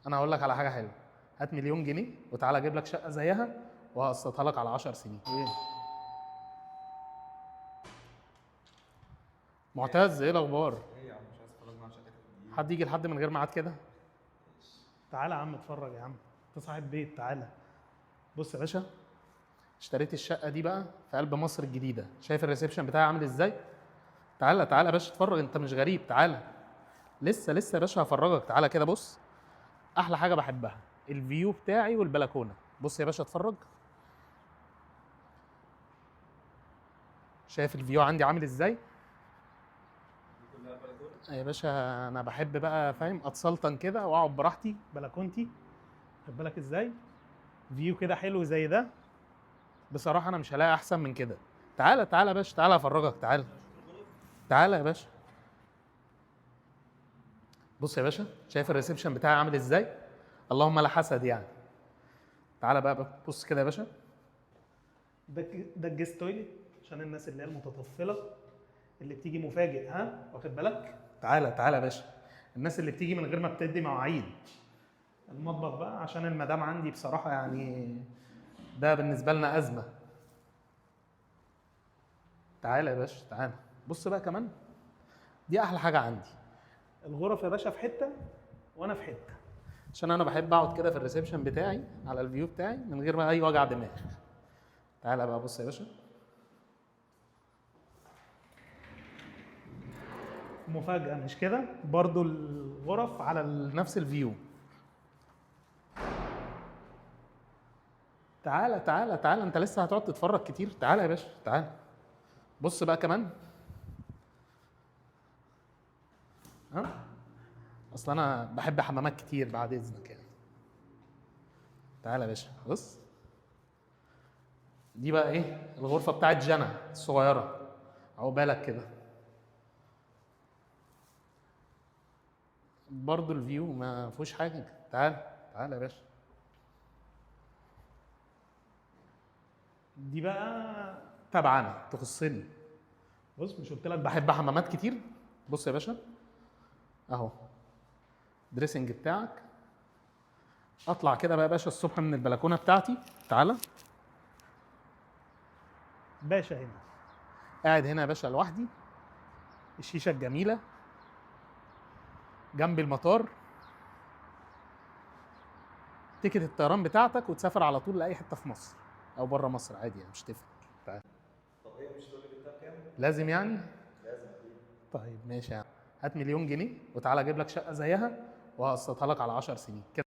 انا هقول لك على حاجه حلوه، هات مليون جنيه وتعالى اجيب لك شقه زيها وهقسطها لك على 10 سنين. ايه معتز، ايه الاخبار؟ ايه يا عم، مش عايز اتفرج مع شقتك الجديدة؟ حد يجي لحد من غير ميعاد كده؟ تعالى يا عم اتفرج يا عم، انت صاحب بيت، تعالى. بص يا باشا، اشتريت الشقه دي بقى في قلب مصر الجديده، شايف الريسبشن بتاعي عامل ازاي؟ تعالى تعالى يا باشا اتفرج، انت مش غريب، تعالى. لسه يا باشا هفرجك، تعالى كده بص. احلى حاجه بحبها الفيو بتاعي والبلكونه. بص يا باشا اتفرج، شايف الفيو عندي عامل ازاي؟ دي كلها بلكونه؟ يا باشا انا بحب بقى فاهم اتسلطن كده واقعد براحتي، بلكونتي خد بالك ازاي، فيو كده حلو زي ده. بصراحه انا مش هلاقي احسن من كده. تعالى تعالى يا باشا، تعالى افرجك، تعالى تعالى يا باشا. بص يا باشا، شايف الريسبشن بتاعي عامل ازاي؟ اللهم لا حسد يعني. تعالى بقى بص كده يا باشا، ده الجيست تويلت عشان الناس اللي هي المتطفله اللي بتيجي مفاجئ، ها واخد بالك؟ تعالى تعالى يا باشا، الناس اللي بتيجي من غير ما بتدي مواعيد. المطبخ بقى عشان المدام عندي بصراحه يعني ده بالنسبه لنا ازمه. تعالى يا باشا تعالى، بص بقى كمان، دي احلى حاجه عندي. الغرف يا باشا في حته وانا في حته، عشان انا بحب اقعد كده في الريسبشن بتاعي على الفيو بتاعي من غير ما اي وجع دماغ. تعالى بقى بص يا باشا، مفاجأة مش كده؟ برضو الغرف على نفس الفيو. تعالى تعالى تعالى، انت لسه هتقعد تتفرج كتير، تعالى يا باشا تعالى. بص بقى كمان، ها اصل انا بحب حمامات كتير بعد اذنك يعني. تعالى يا باشا بص، دي بقى ايه؟ الغرفة بتاعت جنى الصغيرة، عقبالك كده. برضو الفيو ما فيهوش حاجة. تعالى تعالى يا باشا، دي بقى تبعنا تخصني. بص مش قلت لك بحب حمامات كتير؟ بص يا باشا اهو، دريسنج بتاعك. اطلع كده بقى يا باشا الصبح من البلكونه بتاعتي، تعالى باشا هنا، قاعد هنا يا باشا لوحدي، الشيشه الجميله جنب المطار، تيكت الطيران بتاعتك وتسافر على طول لاي حته في مصر او بره مصر عادي يعني، مش تفرق. تعالى. طب هي مش تقول لي جبتها بكام؟ لازم يعني؟ لازم اكيد. طيب ماشي يعني، هات مليون جنيه وتعالى اجيب لك شقه زيها وهقسطها لك على 10 سنين كده.